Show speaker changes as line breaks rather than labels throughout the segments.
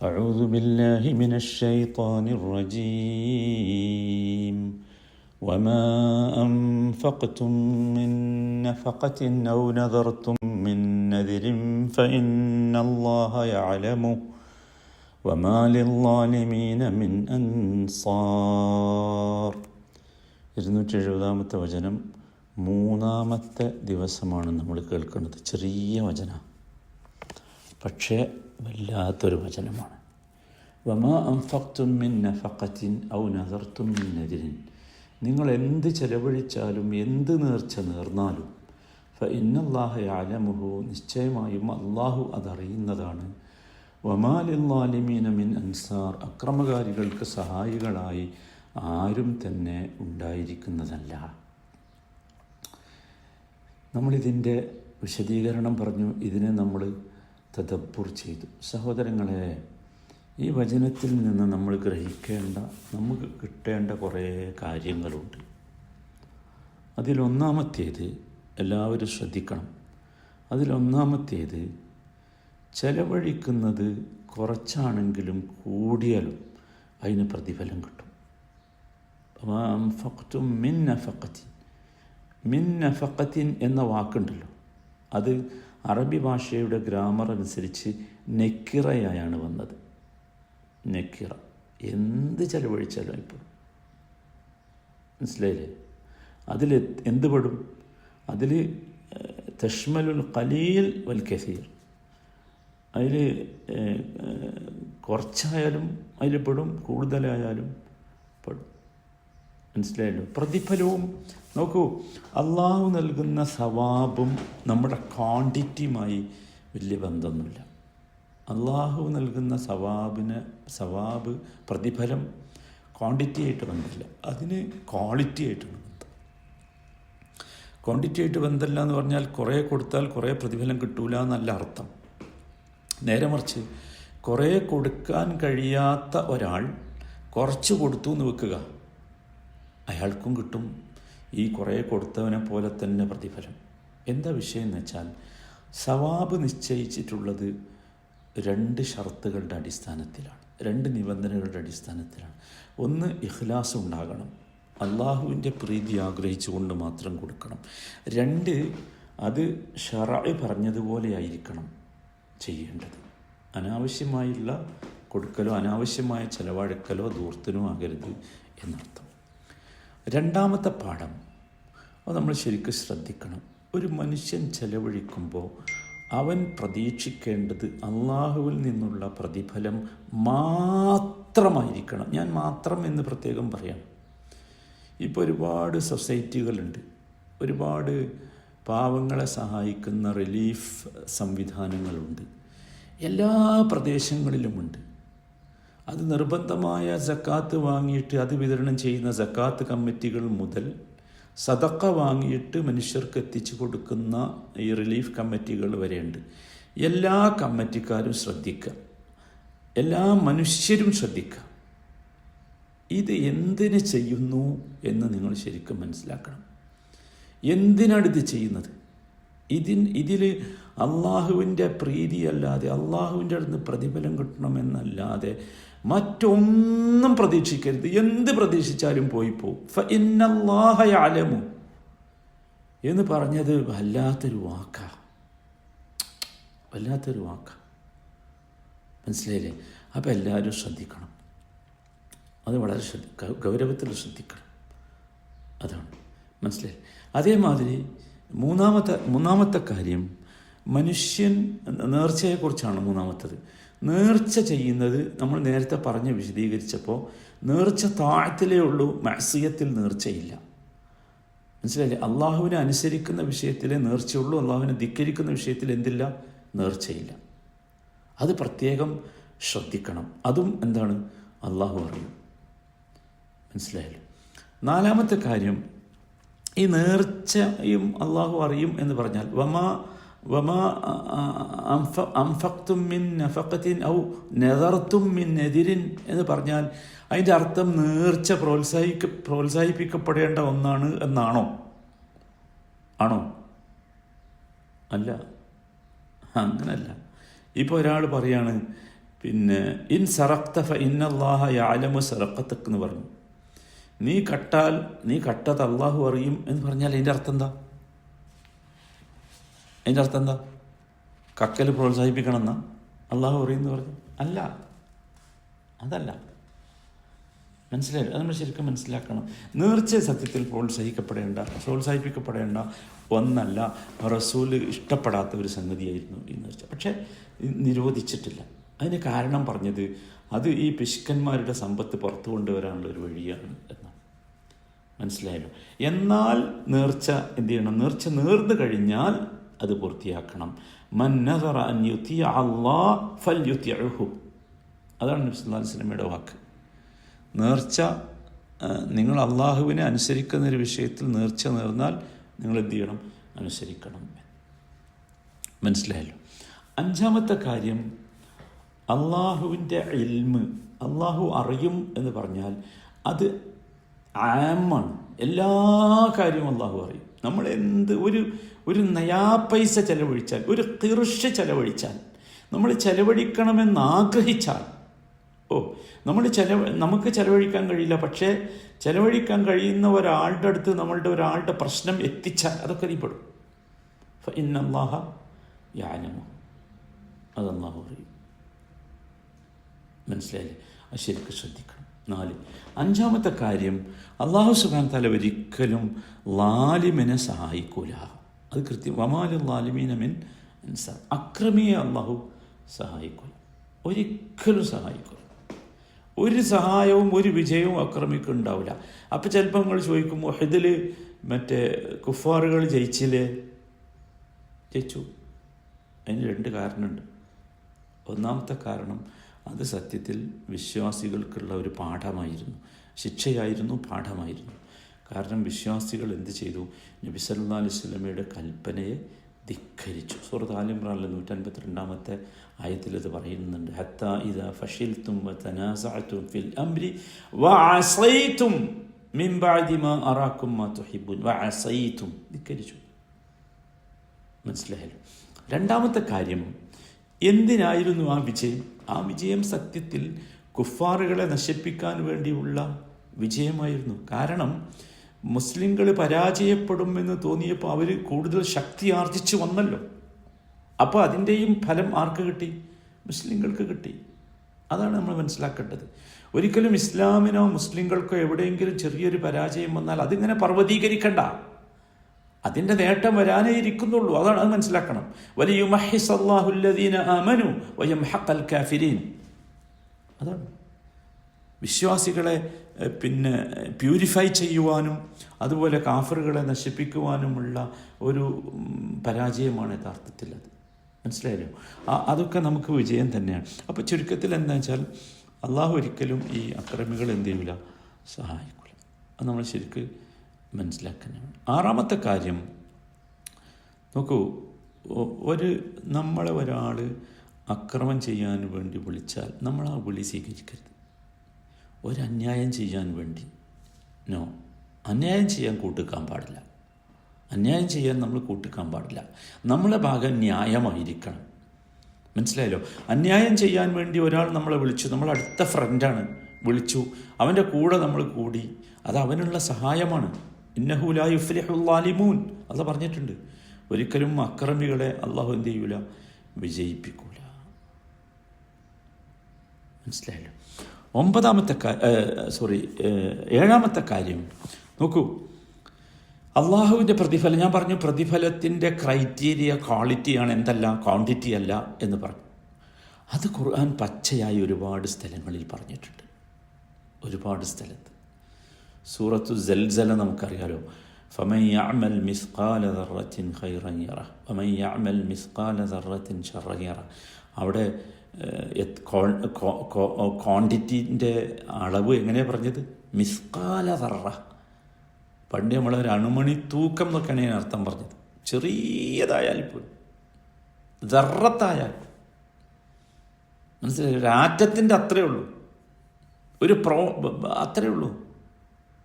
أعوذ بالله من الشيطان الرجيم وما أنفقتم من نفقة أو نذرتم من نذر فإن الله يعلمه وما للظالمين من أنصار. 270 വചനം. മൂന്നാമത്തെ ദിവസമാണ് നമ്മൾ കേൾക്കുന്നത്. ചെറിയ വചന, പക്ഷേ വല്ലാത്തൊരു വചനമാണ്. വമാ അൻഫഖ്തും മിൻ നഫഖത്തിൻ ഔ നദർതും മിൻ നദിരിൻ, നിങ്ങൾ എന്ത് ചെലവഴിച്ചാലും എന്ത് നേർച്ച നേർന്നാലും ഫഇന്നല്ലാഹ യഅലമുഹു, നിശ്ചയമായും അള്ളാഹു അതറിയുന്നതാണ്. വമാ ലിൽളാലിമീന മിൻ അൻസാർ, അക്രമകാരികൾക്ക് സഹായികളായി ആരും തന്നെ ഉണ്ടായിരിക്കുന്നതല്ല. നമ്മളിതിൻ്റെ വിശദീകരണം പറഞ്ഞു, ഇതിനെ നമ്മൾ തദബ്ബുർ ചെയ്തു. സഹോദരങ്ങളെ, ഈ വചനത്തിൽ നിന്ന് നമ്മൾ ഗ്രഹിക്കേണ്ട, നമുക്ക് കിട്ടേണ്ട കുറേ കാര്യങ്ങളുണ്ട്. അതിലൊന്നാമത്തേത് എല്ലാവരും ശ്രദ്ധിക്കണം. അതിലൊന്നാമത്തേത്, ചെലവഴിക്കുന്നത് കുറച്ചാണെങ്കിലും കൂടിയാലും അതിന് പ്രതിഫലം കിട്ടും. അൻഫഖ്തും മിൻ നഫഖത്തിൻ, മിൻ നഫഖത്തിൻ എന്ന വാക്കുണ്ടല്ലോ, അത് അറബി ഭാഷയുടെ ഗ്രാമർ അനുസരിച്ച് നെക്കിറയായാണ് വന്നത്. നെക്കിറ, എന്ത് ചെലവഴിച്ചാലും ഇപ്പോൾ മനസ്സിലായില്ലേ? അതിൽ എന്ത് പെടും? അതിൽ തഷ്മലുൽ ഖലീൽ വൽ കസീർ, അതിൽ കുറച്ചായാലും അതിൽ പെടും, കൂടുതലായാലും പെടും. മനസ്സിലായല്ലോ? പ്രതിഫലവും നോക്കൂ, അള്ളാഹു നൽകുന്ന സവാബും നമ്മുടെ ക്വാണ്ടിറ്റിയുമായി വലിയ ബന്ധമൊന്നുമില്ല. അള്ളാഹു നൽകുന്ന സവാബ് പ്രതിഫലം ക്വാണ്ടിറ്റി ആയിട്ട് ബന്ധമില്ല, അതിന് ക്വാളിറ്റി ആയിട്ടാണ് ബന്ധം. ക്വാണ്ടിറ്റി ആയിട്ട് ബന്ധമില്ല എന്ന് പറഞ്ഞാൽ കുറേ കൊടുത്താൽ കുറേ പ്രതിഫലം കിട്ടൂല എന്നല്ല അർത്ഥം. നേരെ മറിച്ച് കുറേ കൊടുക്കാൻ കഴിയാത്ത ഒരാൾ കുറച്ച് കൊടുത്തു എന്ന് വെക്കുക, അയാൾക്കും കിട്ടും ഈ കുറേ കൊടുത്തവനെ പോലെ തന്നെ പ്രതിഫലം. എന്താ വിഷയം എന്ന് വെച്ചാൽ, സവാബ് നിശ്ചയിച്ചിട്ടുള്ളത് 2 ഷർത്തുകളുടെ അടിസ്ഥാനത്തിലാണ്, 2 നിബന്ധനകളുടെ അടിസ്ഥാനത്തിലാണ്. ഒന്ന്, ഇഖ്ലാസ് ഉണ്ടാകണം, അള്ളാഹുവിൻ്റെ പ്രീതി ആഗ്രഹിച്ചുകൊണ്ട് മാത്രം കൊടുക്കണം. 2, അത് ശറഅ് പറഞ്ഞതുപോലെ ആയിരിക്കണം ചെയ്യേണ്ടത്. അനാവശ്യമായുള്ള കൊടുക്കലോ അനാവശ്യമായ ചെലവഴിക്കലോ ധൂർത്തനോ ആകരുത് എന്നർത്ഥം. രണ്ടാമത്തെ പാഠം, അത് നമ്മൾ ശരിക്കും ശ്രദ്ധിക്കണം. ഒരു മനുഷ്യൻ ചെലവഴിക്കുമ്പോൾ അവൻ പ്രതീക്ഷിക്കേണ്ടത് അള്ളാഹുവിൽ നിന്നുള്ള പ്രതിഫലം മാത്രമായിരിക്കണം. ഞാൻ മാത്രം എന്ന് പ്രത്യേകം പറയാം. ഇപ്പോൾ ഒരുപാട് സൊസൈറ്റികളുണ്ട്, ഒരുപാട് പാവങ്ങളെ സഹായിക്കുന്ന റിലീഫ് സംവിധാനങ്ങളുണ്ട്, എല്ലാ പ്രദേശങ്ങളിലുമുണ്ട്. അത് നിർബന്ധമായ സക്കാത്ത് വാങ്ങിയിട്ട് അത് വിതരണം ചെയ്യുന്ന സക്കാത്ത് കമ്മിറ്റികൾ മുതൽ സദക്ക വാങ്ങിയിട്ട് മനുഷ്യർക്ക് എത്തിച്ചു കൊടുക്കുന്ന ഈ റിലീഫ് കമ്മിറ്റികൾ വരെയുണ്ട്. എല്ലാ കമ്മിറ്റിക്കാരും ശ്രദ്ധിക്കുക, എല്ലാ മനുഷ്യരും ശ്രദ്ധിക്കുക. ഇത് എന്തിന് ചെയ്യുന്നു എന്ന് നിങ്ങൾ ശരിക്കും മനസ്സിലാക്കണം. എന്തിനാണ് ഇത് ചെയ്യുന്നത്? ഇതിൽ അള്ളാഹുവിൻ്റെ പ്രീതിയല്ലാതെ, അള്ളാഹുവിൻ്റെ അടുത്ത് പ്രതിഫലം കിട്ടണമെന്നല്ലാതെ മറ്റൊന്നും പ്രതീക്ഷിക്കരുത്. എന്ത് പ്രതീക്ഷിച്ചാലും പോയിപ്പോവും. ഫഇന്നല്ലാഹ യഅലമു എന്ന് പറഞ്ഞത് വല്ലാത്തൊരു വാക്കാണ്, വല്ലാത്തൊരു വാക്കാണ്. മനസ്സിലായില്ലേ? അപ്പോൾ എല്ലാവരും ശ്രദ്ധിക്കണം, അത് വളരെ ഗൗരവത്തിൽ ശ്രദ്ധിക്കണം. അതാണ് മനസ്സിലായി. അതേമാതിരി മൂന്നാമത്തെ കാര്യം, മനുഷ്യൻ നേർച്ചയെക്കുറിച്ചാണ്. മൂന്നാമത്തത്, നേർച്ച ചെയ്യുന്നത് നമ്മൾ നേരത്തെ പറഞ്ഞ് വിശദീകരിച്ചപ്പോൾ, നേർച്ച താഴത്തിലേ ഉള്ളൂ, മഅസിയത്തിൽ നേർച്ചയില്ല. മനസ്സിലായില്ലേ? അള്ളാഹുവിനെ അനുസരിക്കുന്ന വിഷയത്തിലേ നേർച്ചയുള്ളൂ, അള്ളാഹുവിനെ ധിക്കരിക്കുന്ന വിഷയത്തിൽ എന്തില്ല? നേർച്ചയില്ല. അത് പ്രത്യേകം ശ്രദ്ധിക്കണം. അതും എന്താണ്? അള്ളാഹു അറിയും. മനസ്സിലായല്ലോ? നാലാമത്തെ കാര്യം, ഈ നേർച്ചയും അള്ളാഹു അറിയും എന്ന് പറഞ്ഞാൽ, വമാ അൻഫഖ്തും മിൻ നഫഖത്തിൻ ഔ നദർതും മിൻ നദിരിൻ എന്ന് പറഞ്ഞാൽ അതിൻ്റെ അർത്ഥം നേർച്ച പ്രോത്സാഹിപ്പിക്കപ്പെടേണ്ട ഒന്നാണ് എന്നാണോ? ആണോ? അല്ല, അങ്ങനല്ല. ഇപ്പോൾ ഒരാൾ പറയാണ്, പിന്നെ ഇൻ സറക്ത ഫ ഇന്നല്ലാഹ യഅലമു സറഖതക എന്ന് പറഞ്ഞു. നീ കട്ടാൽ നീ കട്ടത് അള്ളാഹു അറിയും എന്ന് പറഞ്ഞാൽ അതിൻ്റെ അർത്ഥം എന്താ? അതിൻ്റെ അർത്ഥം എന്താ? കക്കൽ പ്രോത്സാഹിപ്പിക്കണം എന്നാ അള്ളാഹു അറിയുമെന്ന് പറഞ്ഞു? അല്ല, അതല്ല. മനസ്സിലായി? അത് നമ്മൾ ശരിക്കും മനസ്സിലാക്കണം. നേർച്ച സത്യത്തിൽ പ്രോത്സാഹിപ്പിക്കപ്പെടേണ്ട ഒന്നല്ല. റസൂൽ ഇഷ്ടപ്പെടാത്ത ഒരു സംഗതിയായിരുന്നു ഈ നേർച്ച. പക്ഷേ നിരോധിച്ചിട്ടില്ല. അതിന് കാരണം പറഞ്ഞത് അത് ഈ പിശുക്കന്മാരുടെ സമ്പത്ത് പുറത്തു കൊണ്ടുവരാനുള്ള ഒരു വഴിയാണ് എന്നാണ്. മനസ്സിലായല്ലോ? എന്നാൽ നേർച്ച എന്ത് ചെയ്യണം? നേർച്ച നേർന്നു കഴിഞ്ഞാൽ അത് പൂർത്തിയാക്കണം. മൻ നദറ അൻ യുതിഅ അല്ലാഹ് ഫൽയുതിഉഹു. അതാണ് നബി സല്ലല്ലാഹു അലൈഹി വസല്ലമയുടെ വാക്ക്. നേർച്ച, നിങ്ങൾ അള്ളാഹുവിനെ അനുസരിക്കുന്നൊരു വിഷയത്തിൽ നേർച്ച നേർന്നാൽ നിങ്ങൾ എന്ത് ചെയ്യണം? അനുസരിക്കണം. മനസ്സിലായല്ലോ? അഞ്ചാമത്തെ കാര്യം, അള്ളാഹുവിൻ്റെ ഇൽമ്, അള്ളാഹു അറിയും എന്ന് പറഞ്ഞാൽ അത് ആമാണ്. എല്ലാ കാര്യവും അള്ളാഹു അറിയും. നമ്മൾ ഒരു നയാ പൈസ ചെലവഴിച്ചാൽ, ഒരു ഖിർഷ് ചെലവഴിച്ചാൽ, നമ്മൾ ചെലവഴിക്കണമെന്ന് ആഗ്രഹിച്ചാൽ, നമുക്ക് ചെലവഴിക്കാൻ കഴിയില്ല, പക്ഷേ ചെലവഴിക്കാൻ കഴിയുന്ന ഒരാളുടെ അടുത്ത് ഒരാളുടെ പ്രശ്നം എത്തിച്ചാൽ അതൊക്കെ നീ പെടും. ഇന്നല്ലാഹ യഅലമു, അത് അല്ലാഹു അറിയും. മനസ്സിലായില്ലേ? അത് ശരിക്കും ശ്രദ്ധിക്കണം. 4. അഞ്ചാമത്തെ കാര്യം, അല്ലാഹു സുബ്ഹാനഹു വ തആല ഒരിക്കലും ലാലിമിനെ സഹായിക്കൂല. അത് കൃത്യം. വമാലിൽ ലാലിമീന മിൻ അൻസാർ. അക്രമിയെ അല്ലാഹു സഹായിക്കൂല, ഒരിക്കലും സഹായിക്കൂല. ഒരു സഹായവും ഒരു വിജയവും അക്രമിക്കുണ്ടാവില്ല. അപ്പം ചിലപ്പോൾ നിങ്ങൾ ചോദിക്കും, ഉഹദിൽ മറ്റേ കുഫാറുകൾ ജയിച്ചില്ലേ? ജയിച്ചു. അതിന് 2 കാരണമുണ്ട്. ഒന്നാമത്തെ കാരണം, അത് സത്യത്തിൽ വിശ്വാസികൾക്കുള്ള ഒരു പാഠമായിരുന്നു, ശിക്ഷയായിരുന്നു, പാഠമായിരുന്നു. കാരണം വിശ്വാസികൾ എന്ത് ചെയ്തു? നബി സല്ലല്ലാഹു അലൈഹി വസല്ലമയുടെ കൽപ്പനയെ ധിക്കരിച്ചു. സൂറത്ത് ആൽ ഇംറാനിലെ 152 ആയത്തിൽ ഇത് പറയുന്നുണ്ട്. ഹത്താ ഇദാ ഫശിൽതും വതനാസഅതും ഫിൽ അംരി വഅസൈതും മിൻ ബഅദി മാ അറാകും മാ തുഹിബ്ബൂൻ. വഅസൈതും, ധിക്കരിച്ചു. മനസ്സിലായല്ലോ? രണ്ടാമത്തെ കാര്യം, എന്തിനായിരുന്നു ആ വിജയം? ആ വിജയം സത്യത്തിൽ കുഫാറുകളെ നശിപ്പിക്കാൻ വേണ്ടിയുള്ള വിജയമായിരുന്നു. കാരണം മുസ്ലിങ്ങൾ പരാജയപ്പെടുമെന്ന് തോന്നിയപ്പോൾ അവർ കൂടുതൽ ശക്തി ആർജിച്ചു വന്നല്ലോ. അപ്പോൾ അതിൻ്റെയും ഫലം ആർക്ക് കിട്ടി? മുസ്ലിങ്ങൾക്ക് കിട്ടി. അതാണ് നമ്മൾ മനസ്സിലാക്കേണ്ടത്. ഒരിക്കലും ഇസ്ലാമിനോ മുസ്ലിങ്ങൾക്കോ എവിടെയെങ്കിലും ചെറിയൊരു പരാജയം വന്നാൽ അതിങ്ങനെ പർവ്വതീകരിക്കണ്ട. അതിൻ്റെ നേട്ടം വരാനേ ഇരിക്കുന്നുള്ളൂ. അതാണ്, അത് മനസ്സിലാക്കണം. വലിയുമഹിസല്ലാഹു അല്ലദീന ആമനു വയംഹഖൽ കാഫിരീൻ. അതാണ് വിശ്വാസികളെ പ്യൂരിഫൈ ചെയ്യുവാനും അതുപോലെ കാഫറുകളെ നശിപ്പിക്കുവാനുമുള്ള ഒരു പരാജയമാണ് യഥാർത്ഥത്തിൽ അത്. മനസ്സിലായല്ലോ? അതൊക്കെ നമുക്ക് വിജയം തന്നെയാണ്. അപ്പോൾ ചുരുക്കത്തിൽ എന്താ വെച്ചാൽ, അള്ളാഹു ഒരിക്കലും ഈ അക്രമികൾ എന്ത് ചെയ്യില്ല? സഹായിക്കില്ല. അത് നമ്മൾ ശരിക്ക് മനസ്സിലാക്കാനാണ്. 6ാമത്തെ കാര്യം, നോക്കൂ, നമ്മളെ ഒരാൾ അക്രമം ചെയ്യാൻ വേണ്ടി വിളിച്ചാൽ നമ്മൾ ആ വിളി സ്വീകരിക്കരുത്. ഒരന്യായം ചെയ്യാൻ വേണ്ടി അന്യായം ചെയ്യാൻ കൂട്ടിക്കാൻ പാടില്ല. അന്യായം ചെയ്യാൻ നമ്മൾ കൂട്ടിക്കാൻ പാടില്ല. നമ്മളെ ഭാഗം ന്യായമായിരിക്കണം. മനസ്സിലായല്ലോ? അന്യായം ചെയ്യാൻ വേണ്ടി ഒരാൾ നമ്മളെ വിളിച്ചു, നമ്മൾ അടുത്ത ഫ്രണ്ടാണ്, വിളിച്ചു, അവൻ്റെ കൂടെ നമ്മൾ കൂടി, അത് അവനുള്ള സഹായമാണ്. ഇന്നഹു ലാ യുഫ്ലിഹുൽ ളാലിമൂൻ അള്ളാഹ് പറഞ്ഞിട്ടുണ്ട്. ഒരിക്കലും അക്രമികളെ അള്ളാഹു എന്ത് ചെയ്യൂല? വിജയിപ്പിക്കൂല. മനസ്സിലായല്ലോ? 7ാമത്തെ കാര്യം, നോക്കൂ, അള്ളാഹുവിൻ്റെ പ്രതിഫലം. ഞാൻ പറഞ്ഞു പ്രതിഫലത്തിൻ്റെ ക്രൈറ്റീരിയ ക്വാളിറ്റിയാണ്, എന്തല്ല ക്വാണ്ടിറ്റി അല്ല എന്ന് പറഞ്ഞു. അത് ഖുർആൻ പച്ചയായി ഒരുപാട് സ്ഥലങ്ങളിൽ പറഞ്ഞിട്ടുണ്ട്. ഒരുപാട് സ്ഥലത്ത്. സൂറത്തു സൽസല നമുക്കറിയാലോ. ഫമൻ യഅമൽ മിസ്ഖാല ദർറത്തിൻ ഖൈറൻ യറഹ് വമൻ യഅമൽ മിസ്ഖാല ദർറത്തിൻ ശർറൻ യറഹ്. അവിടെ ക്വാണ്ടിറ്റിൻ്റെ അളവ് എങ്ങനെയാണ് പറഞ്ഞത്? മിസ്ഖാല ദർറ. പണ്ട് നമ്മളൊരു അണുമണി തൂക്കം എന്നൊക്കെയാണ് ഞാൻ അർത്ഥം പറഞ്ഞത്. ചെറിയതായാലും പോലും, ദർറത്തായാൽ, മനസ്സിലായി? ഒരു ആറ്റത്തിൻ്റെ അത്രയേ ഉള്ളൂ, അത്രയേ ഉള്ളൂ.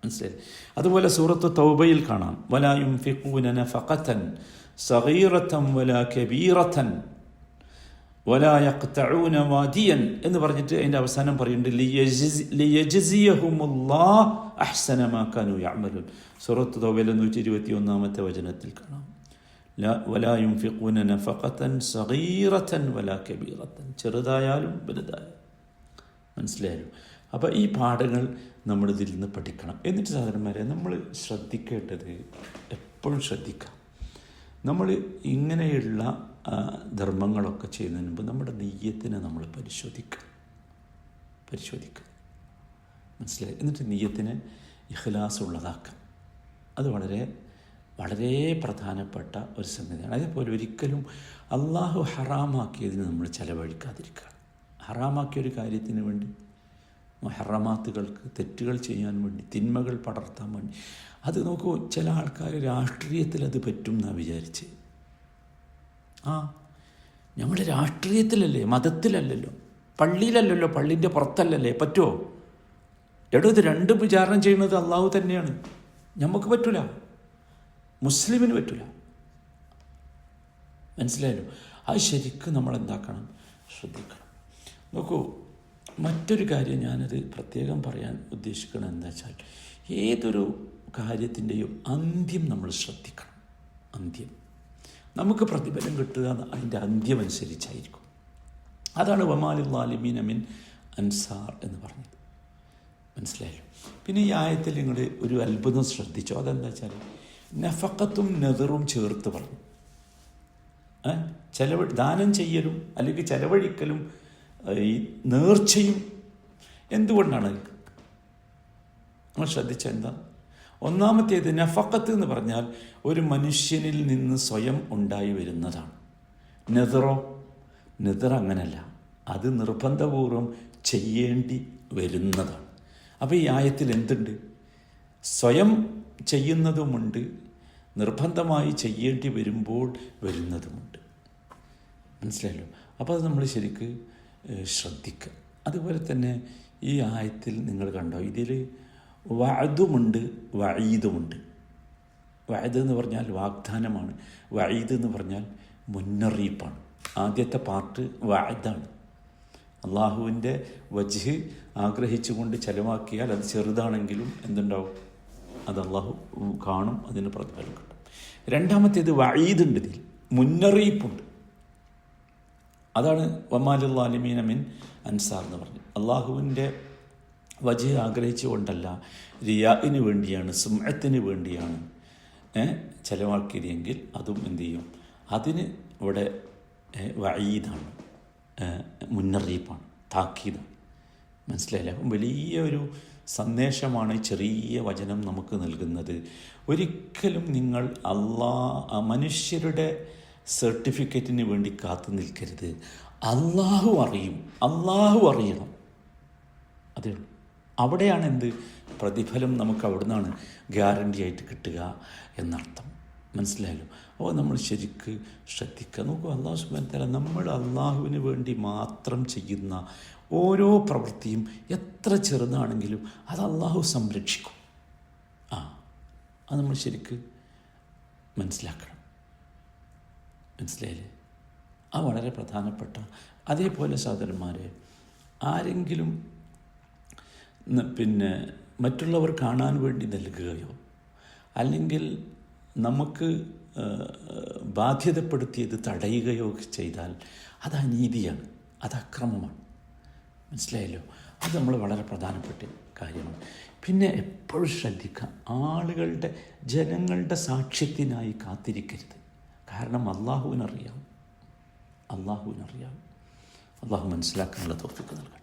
മനസ്സിലായി? അതുപോലെ സൂറത്ത് തൗബയിൽ കാണാം, വലാ യുൻഫിഖൂന നഫഖതൻ സഗീറതൻ വലാ കബീറതൻ. വലാ യഖ്തഊന വാദിയൻ എന്ന് പറഞ്ഞിട്ട് അതിൻ്റെ അവസാനം പറയുന്നുണ്ട് ലിയജ്സിയഹുമുല്ലാഹ് അഹ്സന മാ കാനൂ യഅമലൂൻ. സൂറത്ത് തൗബയിലെ 121-ാമത്തെ വചനത്തിൽ കാണാം. വലാ യുൻഫിഖൂന നഫഖതൻ സഗീറതൻ വലാ കബീറതൻ, ചെറുതായാലും വലുതായാലും. മനസ്സിലായാലും. അപ്പോൾ ഈ പാഠങ്ങൾ നമ്മളിതിൽ നിന്ന് പഠിക്കണം. എന്നിട്ട് സഹോദരന്മാരെ, നമ്മൾ ശ്രദ്ധിക്കേണ്ടത്, എപ്പോഴും ശ്രദ്ധിക്കാം, നമ്മൾ ഇങ്ങനെയുള്ള ധർമ്മങ്ങളൊക്കെ ചെയ്യുന്നതിന് മുമ്പ് നമ്മുടെ നിയ്യത്തിനെ നമ്മൾ പരിശോധിക്കുക. മനസ്സിലായി? എന്നിട്ട് നിയ്യത്തിനെ ഇഖ്ലാസ് ഉള്ളതാക്കാം. അത് വളരെ വളരെ പ്രധാനപ്പെട്ട ഒരു സംഗതിയാണ്. അതേപോലെ ഒരിക്കലും അള്ളാഹു ഹറാമാക്കിയതിന് നമ്മൾ ചെലവഴിക്കാതിരിക്കുക. ഹറാമാക്കിയൊരു കാര്യത്തിന് വേണ്ടി, ഹറാമാത്തുകൾക്ക്, തെറ്റുകൾ ചെയ്യാൻ വേണ്ടി, തിന്മകൾ പടർത്താൻ വേണ്ടി, അത് നോക്കൂ, ചില ആൾക്കാർ രാഷ്ട്രീയത്തിൽ അത് പറ്റും എന്നാണ് വിചാരിച്ച്. ഞങ്ങളുടെ രാഷ്ട്രീയത്തിലല്ലേ, മതത്തിലല്ലല്ലോ, പള്ളിയിലല്ലല്ലോ, പള്ളിൻ്റെ പുറത്തല്ലല്ലേ, പറ്റുമോ? എടോ, ഇത് രണ്ടും വിചാരണ ചെയ്യുന്നത് അള്ളാഹു തന്നെയാണ്. നമുക്ക് പറ്റൂല, മുസ്ലിമിന് പറ്റൂല. മനസ്സിലായല്ലോ? അത് ശരിക്കും നമ്മൾ എന്താക്കണം, ശ്രദ്ധിക്കണം. നോക്കൂ, മറ്റൊരു കാര്യം ഞാനത് പ്രത്യേകം പറയാൻ ഉദ്ദേശിക്കണം. എന്താ വെച്ചാൽ, ഏതൊരു കാര്യത്തിൻ്റെയും അന്ത്യം നമ്മൾ ശ്രദ്ധിക്കണം. അന്ത്യം നമുക്ക് പ്രതിഫലം കിട്ടുക അതിൻ്റെ അന്ത്യം അനുസരിച്ചായിരിക്കും. അതാണ് വമാലിൽ ളാലിമീന മിൻ അൻസാർ എന്ന് പറഞ്ഞത്. മനസ്സിലായല്ലോ? പിന്നെ ഈ ആയത്തിൽ നിങ്ങൾ ഒരു അത്ഭുതം ശ്രദ്ധിച്ചോ? അതെന്താ വെച്ചാൽ, നഫഖത്തും നദറും ചേർത്ത് പറഞ്ഞു. ദാനം ചെയ്യലും അല്ലെങ്കിൽ ചെലവഴിക്കലും ഈ നേർച്ചയും എന്തുകൊണ്ടാണ് നമ്മൾ ശ്രദ്ധിച്ച? എന്താ? ഒന്നാമത്തേത്, നഫഖത്ത് എന്ന് പറഞ്ഞാൽ ഒരു മനുഷ്യനിൽ നിന്ന് സ്വയം ഉണ്ടായി വരുന്നതാണ്. നദറോ, നദർ അങ്ങനല്ല, അത് നിർബന്ധപൂർവം ചെയ്യേണ്ടി വരുന്നതാണ്. അപ്പോൾ ഈ ആയത്തിൽ എന്തുണ്ട്? സ്വയം ചെയ്യുന്നതുമുണ്ട്, നിർബന്ധമായി ചെയ്യേണ്ടി വരുമ്പോൾ വരുന്നതുമുണ്ട്. മനസ്സിലായല്ലോ? അപ്പോൾ അത് നമ്മൾ ശരിക്ക് ശ്രദ്ധിക്കുക. അതുപോലെ തന്നെ ഈ ആയത്തിൽ നിങ്ങൾ കണ്ടോ, ഇതിൽ വഅദുമുണ്ട്, വഈദുമുണ്ട്. വഅദ് എന്ന് പറഞ്ഞാൽ വാഗ്ദാനമാണ്, വഈദ് എന്ന് പറഞ്ഞാൽ മുന്നറിയിപ്പാണ്. ആദ്യത്തെ പാർട്ട് വഅദാണ്. അള്ളാഹുവിൻ്റെ വജ്ഹ് ആഗ്രഹിച്ചുകൊണ്ട് ചെലവാക്കിയാൽ അത് ചെറുതാണെങ്കിലും എന്തുണ്ടാവും? അത് അള്ളാഹു കാണും, അതിന് പ്രതിഫലം കിട്ടും. രണ്ടാമത്തേത് വഈദുണ്ട്, ഇതിൽ മുന്നറിയിപ്പുണ്ട്. അതാണ് വമാലിൽ ളാലിമീന മിൻ അൻസാർ എന്ന് പറഞ്ഞു. അള്ളാഹുവിൻ്റെ വജ്ഹ് ആഗ്രഹിച്ചുകൊണ്ടല്ല, റിയാഇന് വേണ്ടിയാണ്, സുംഅത്തിന് വേണ്ടിയാണ് ചെലവാക്കിയതെങ്കിൽ അതും എന്തു ചെയ്യും? അതിന് ഇവിടെ വഈദാണ്, മുന്നറിയിപ്പാണ്, താക്കീതാണ്. മനസ്സിലായില്ലേ? അപ്പം വലിയൊരു സന്ദേശമാണ് ചെറിയ വചനം നമുക്ക് നൽകുന്നത്. ഒരിക്കലും നിങ്ങൾ മനുഷ്യരുടെ സർട്ടിഫിക്കറ്റിന് വേണ്ടി കാത്തു നിൽക്കരുത്. അള്ളാഹു അറിയും, അള്ളാഹു അറിയണം. അതേ ഉള്ളൂ. അവിടെയാണ് എന്ത് പ്രതിഫലം നമുക്ക് അവിടെ നിന്നാണ് ഗ്യാരണ്ടി ആയിട്ട് കിട്ടുക എന്നർത്ഥം. മനസ്സിലായല്ലോ? അപ്പോൾ നമ്മൾ ശരിക്ക് ശ്രദ്ധിക്കുക. നോക്കൂ, അള്ളാഹു സുബ്ഹാനഹു വ തആല നമ്മൾ അള്ളാഹുവിന് വേണ്ടി മാത്രം ചെയ്യുന്ന ഓരോ പ്രവൃത്തിയും എത്ര ചെറുതാണെങ്കിലും അത് അള്ളാഹു സംരക്ഷിക്കും. അത് നമ്മൾ ശരിക്ക് മനസ്സിലാക്കണം. മനസ്സിലായില്ലേ? അത് വളരെ പ്രധാനപ്പെട്ട. അതേപോലെ സഹോദരന്മാരെ, ആരെങ്കിലും മറ്റുള്ളവർ കാണാൻ വേണ്ടി നൽകുകയോ അല്ലെങ്കിൽ നമുക്ക് ബാധ്യതപ്പെടുത്തിയത് തടയുകയോ ചെയ്താൽ അത് അനീതിയാണ്, അത് അക്രമമാണ്. മനസ്സിലായല്ലോ? അത് നമ്മൾ വളരെ പ്രധാനപ്പെട്ട കാര്യമാണ്. പിന്നെ എപ്പോഴും ശ്രദ്ധിക്കുക, ജനങ്ങളുടെ സാക്ഷ്യത്തിനായി കാത്തിരിക്കരുത്. കാരണം അള്ളാഹുവിനറിയാം. അള്ളാഹു മനസ്സിലാക്കാനുള്ള തൗഫീഖ് നൽകട്ടെ.